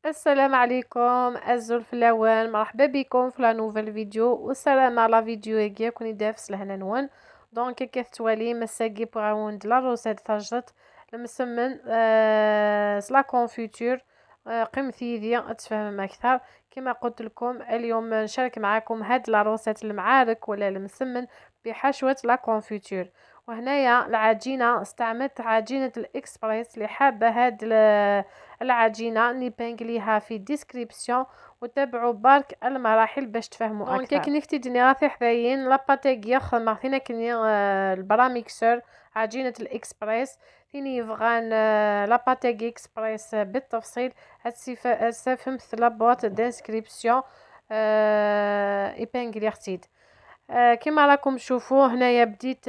السلام عليكم الزول الاول، مرحبا بكم في لا نوفيل فيديو والسلام على فيديو هكا كوني دافس لهنا نون. دونك كتوالي مساقي بغاوند لا روسيت تاجت المسمن لا كونفيتور قمثيدي تفهم اكثر. كما قلت لكم اليوم نشارك معكم هاد لا روسيت المعارك ولا المسمن بحشوة لا كونفيتور. وهنايا العجينة استعملت عجينة الاكسبريس اللي حابة هاد العجينة نبانقليها في ديسكريبسيون وتابعوا برك المراحل باش تفهموا اكثر. دونك كي نكتدني غاثي حذاين لاباتيكيا خدمتينا كني البراميكسور عجينة الاكسبريس ثاني يفغان لاباتيكي اكسبريس بالتفصيل. فهمت لابوات ديسكريبسيون يبانقلي اختيد. كما راكم تشوفوا هنايا بديت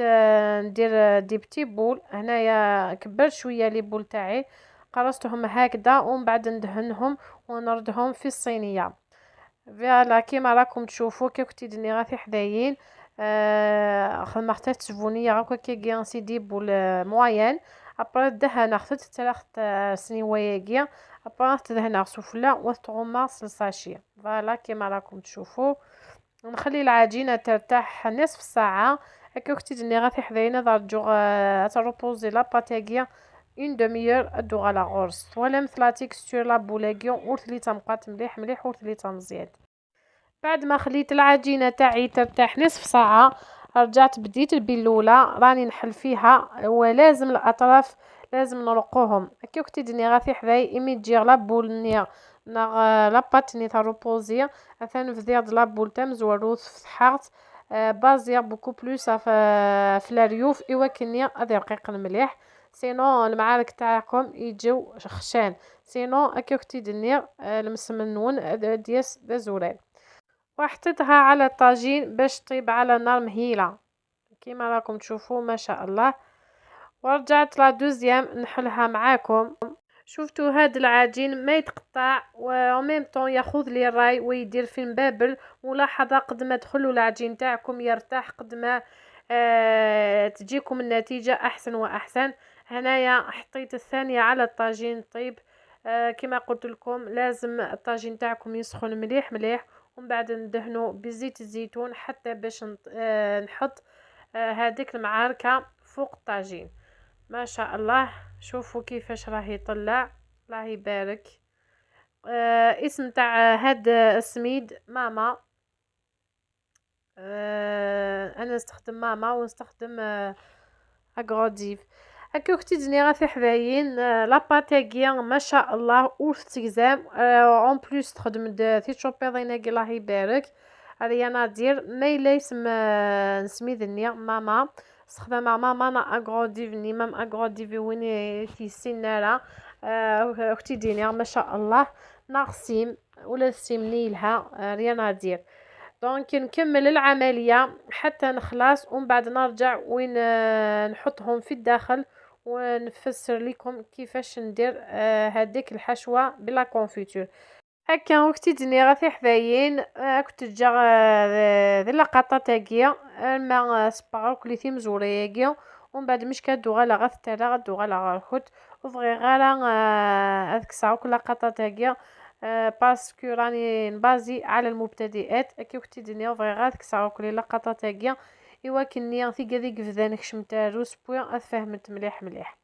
ندير دي بتي بول. هنايا كبرت شويه لي بول تاعي قرصتهم هكذا ومن بعد ندهنهم ونردهم في الصينيه. فوالا كيما راكم تشوفوا كي كنت دني غاتي حدايين خدمت سفونيه هكا كي غانسي دي بول موين. ابرا دهنا خدت تلخت سنيوياكيا ابرا تدهنا سفله وتغمر سلساشي. فوالا كيما راكم تشوفوا نخلي العجينه ترتاح نصف ساعه. هكا كنت دني غاتي حداينا درجو تروبوزي لا باتاكيا اون دميور ادو على غرس ولا مثل تيكستور لا بولاكيون ورثلي تمقات مليح مليح ورثلي مزيان. بعد ما خليت العجينه تاعي ترتاح نصف ساعه رجعت بديت البلوله راني نحل فيها ولازم الاطراف لازم نرقوهم. هكا كنت دني غاتي حذاي ايمي تجي لا بول نيا نغ لا باتني تاع روبوزيا اثان في ديال لا بول تمز وروث فتحات بازيا بوكو بلوس في الريوف ايوا كنيا هذا رقيق مليح سينو المعارك تاعكم يجيو خشان. سينو هكا كنت دني المسمنون دياس دازورين وحطيتها على الطاجين باش طيب على نار مهيله كيما راكم تشوفوا ما شاء الله. ورجعت لا دوزيام نحلها معاكم. شفتوا هاد العجين ما يتقطع وميم طون ياخذ لي الراي ويدير في مبابل. ملاحظه قد ما تخلوا العجين تاعكم يرتاح قد ما تجيكم النتيجه احسن واحسن. هنايا حطيت الثانيه على الطاجين طيب. كما قلت لكم لازم الطاجين تاعكم يسخن مليح مليح ومن بعد ندهنوا بزيت الزيتون حتى باش نحط هذيك المعاركه فوق الطاجين. ما شاء الله شوفوا كيفاش راه يطلع الله يبارك. اسم تاع هاد السميد ماما. انا نستخدم ماما ونستخدم اغروديف. هكا اختي دني غا في حذاين لاباتاكيا ما شاء الله وتزام اون بليس تخدم في شوبيضينا الله يبارك. ريانا دير مايلا يسم نسميد النيا ماما استخدم ماما نا اغروديف ني مام اغروديف وين في سنارة. اختي ديني ما شاء الله ناقصيم ولا سيمني لها ريانا دير. دونك نكمل العمليه حتى نخلص ومن بعد نرجع وين نحطهم في الداخل ونفسر لكم كيفاش ندير هذيك الحشوه بلا كونفيتور. هكا وقتي دني غا في حذاين كنت جا ذي لقطه تاكيا ما سباغ كليتي مزورياكيا ومن بعد مش كادو غالا غثتلا غدو غالا غاخوت وفغي غالا هذيك الساعه كل لقطه تاكيا باسكو راني نبازي على المبتدئات. كي وقتي دنيا فغي غا ديك الساعه كل لقطه تاكيا ايوا كني في كذيك فذانك شمتا روس بوين فهمت مليح مليح.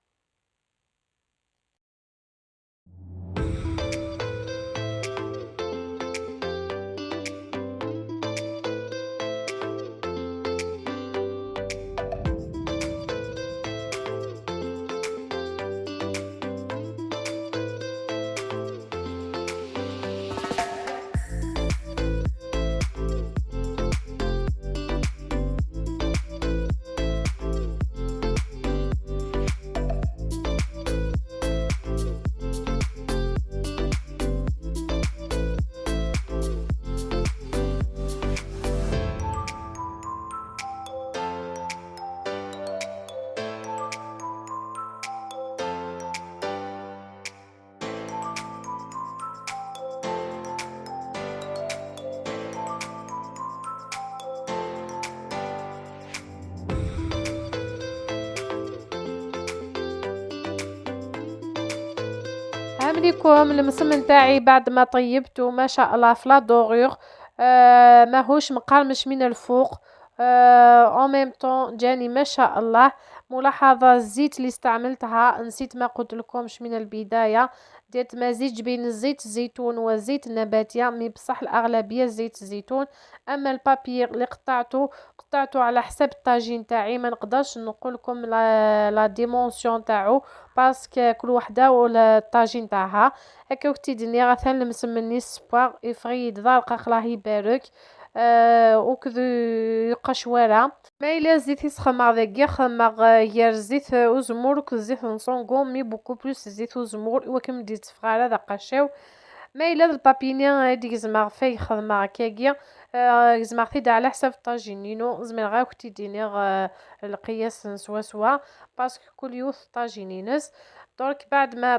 السلام عليكم. المسمن تاعي بعد ما طيبته ما شاء الله في لا دوغور، ماهوش مقرمش من الفوق، او ميم طون جاني ما شاء الله. ملاحظة الزيت اللي استعملتها نسيت ما قلت لكمش من البداية، درت مزيج بين زيت الزيتون والزيت النباتية، مي بصح الأغلبية زيت الزيتون. أما البابير اللي قطعته على حساب الطاجين تاعي، ما نقدرش نقول لكم لا ديمونسيون تاعو باسكو كل وحده ولا الطاجين تاعها. هكا وقتي دنيا غاثا المسمني السباغ يفريد ضرقة الله يبارك، وكذو قشوره. ما إلا الزيت يسخن مع ذاك خمغ يا الزيت وزمور وك الزيت نصونغو مي بوكو بلوس الزيت وزمور وكم ديت فغاله ذا قشاو. ما إلا البابينيان هاديك زعما فيه خدمة هكاكيا، زعما خديتها على حساب الطاجينينو زعما غا كنتي ديني القياس سوا باسكو كل يوث طاجينينس. درك بعد ما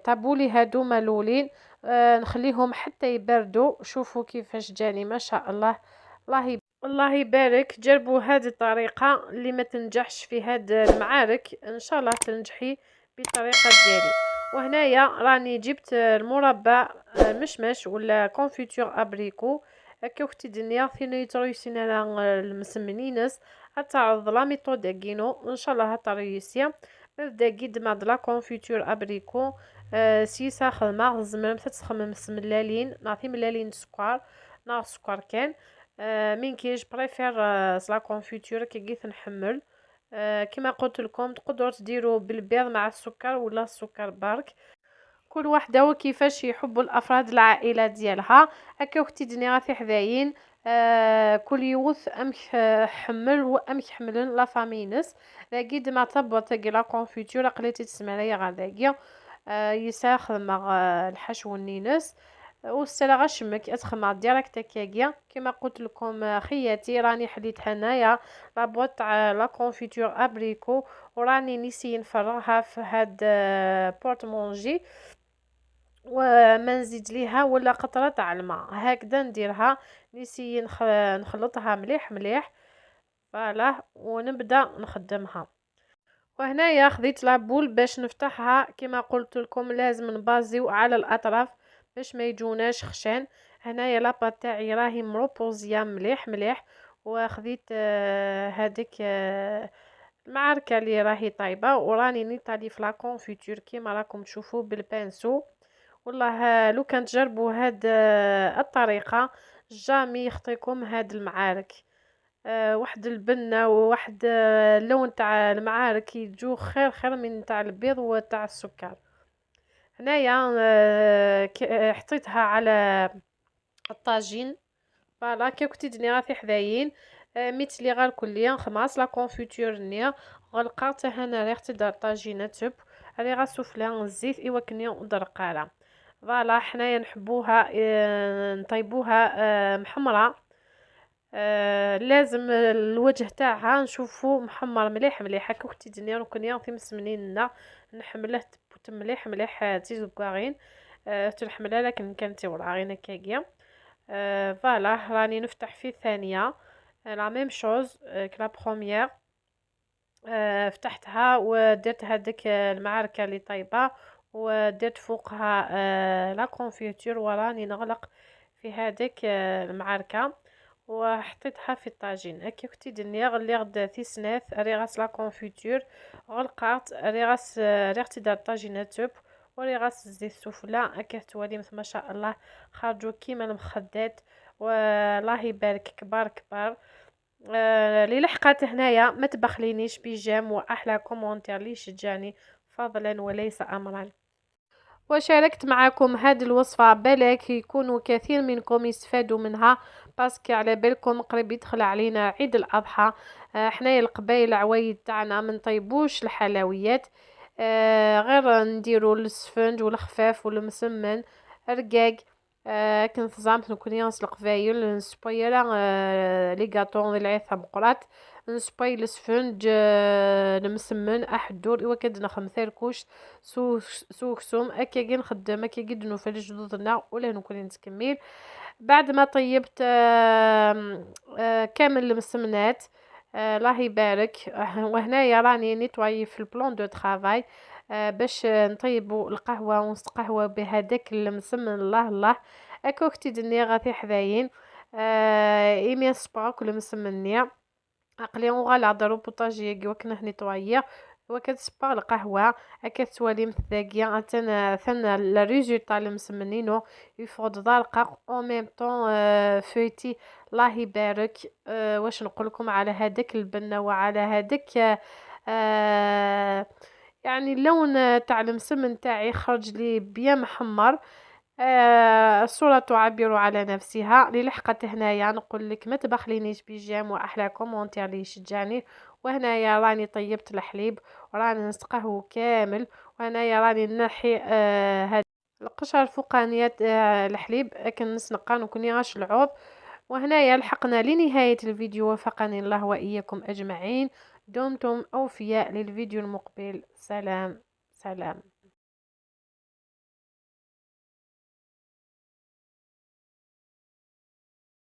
طابولي هادوما الاولين، نخليهم حتى يبردوا. شوفوا كيفاش جاني ما شاء الله. الله يبارك. جربوا هذه الطريقة، اللي ما تنجحش في هاد المعارك ان شاء الله تنجحي بالطريقة ديالي. وهنايا راني جبت المربى مشمش ولا كونفيتور ابريكو. هكا وقتي الدنيا فين يترويسين على المسمنينس هتعرض لا ميثود كينو ان شاء الله هتريسيا. نبدا قد ما لا كونفيتور ابريكو، سيسا خدمه زعما تتخمم ملالين نعطي ملالين سكر ناغ سكر كان. من كيش بريفير لا كونفيتور كي جيت نحمل. كما قلت لكم تقدروا تديروا بالبيض مع السكر ولا السكر برك، كل واحده وكيفاش يحبوا الافراد العائله ديالها. هكا اختي دنيا غاتي حذاين، كل يوث امك حمل وامك حملن لا فامينس لاقيد ما طبط لا كونفيتور قليتي تسمع ليا غاداكيا. يساخ مع الحشو النينس والسلا غشمك ادخل ديريكت هكاكيا. كما قلت لكم خياتي راني حليت هنايا لابوط تاع لا كونفيتور ابريكو، وراني نسي نفرغها في هاد بورت مونجي، وما نزيد ليها ولا قطره تاع الماء هكذا نديرها. نسي نخلطها مليح مليح فوالا ونبدا نخدمها. وهنايا خديت لابول باش نفتحها، كما قلت لكم لازم نبازيو على الاطراف باش ما يجوناش خشان. هنايا لاباط تاعي راهي مروبوزيا مليح مليح. وخديت هذيك المعركه اللي راهي طايبه، وراني نيطالي في لا كونفيتور كيما راكم تشوفوا بالبانسو. والله لو كان تجربوا هاد الطريقه جامي يخطيكم هاد المعارك. واحد البنه وواحد اللون تاع المعارك يجو خير من تاع البيض وتاع السكر. هنايا حطيتها على الطاجين فوالا كي كنتي دني غافي حذايين. ميت لي غير كليا خماس لا كونفيتور نيا غلقات هنا ريحت دار طاجينه تب راه غاسوفلا الزيت ايوا كنيا ودرقاله. فوالا حنايا نحبوها نطيبوها محمره. لازم الوجه تاعها نشوفو محمر مليح مليح هكا كنتي دنيا كنيا في مسمنين نحمله تبوت مليح مليح تيزكاغين. تنحملها لكن كانت وراغين هكاكيا. فوالا راني نفتح في الثانيه لا ميم شوز كلا بروميير. فتحتها ودرت هذيك المعركه اللي طيبه ودرت فوقها لا كونفيتور وراني نغلق في هذيك المعركه وحطيتها في الطاجين. هكا كنتي دنيا اللي غدا تيسناث ري غاس لا كونفيتور غلقات ري غاس ريغتي دار طاجينه توب وري غاس الزيت سفلى هكا توالي مثل ما شاء الله خرجوا كيما المخدات والله يبارك كبار كبار. اللي لحقات هنايا ما تبخلينيش بيجام واحلى كومونتير لي شجعني فضلا وليس امرا. وشاركت معكم هذه الوصفة بالك يكونوا كثير منكم يستفادوا منها باسكو على بالكم قريب يدخل علينا عيد الأضحى. حنايا القبايل العوايد تاعنا من طيبوش الحلويات، غير نديروا السفنج والخفاف والمسمن رقاق. كنت زعمت نكون يانس القبايل نسبويلا لي غاطون العيثة مقرات نسبوي السفنج المسمن احدور ايوا كدنا خمثال كوش سوكسوم هكا كي نخدم هكا كي نوفل جدودنا ولا نكون نتكمل. بعد ما طيبت كامل المسمنات الله يبارك. وهنايا راني نيطواي في البلون دو طرافاي. باش نطيبوا القهوة ونستقهوى بهذاك المسمن. الله الله. هاكا اختي دنيا غادي حذاين. ايميا سباغ كل مسمنيا عقلي وغا عضرو بوطاجيه كي وكنا نيطوايا وكتسبغ القهوه هكا توالي مثاقيه ثنا لا ريزولطا اللي مسمنينو يفوض ضالقه او ميم طون فويتي. الله يبارك. واش نقول لكم على هذاك البنه وعلى هذاك يعني اللون تاع المسمن تاعي خرج لي بيا محمر. الصورة تعبر على نفسها. اللي لحقت هنايا نقول لك ما تبخلينيش بيجام واحلى كومونتير اللي يشجعني. وهنايا راني طيبت الحليب وراني نسقه كامل. وهنايا راني نحي هاد القشره الفوقانيه الحليب لكن نسنقان وكوني غاش العوض. وهنايا لحقنا لنهاية الفيديو. وفقني الله وإياكم أجمعين. دمتم أوفياء للفيديو المقبل. سلام سلام.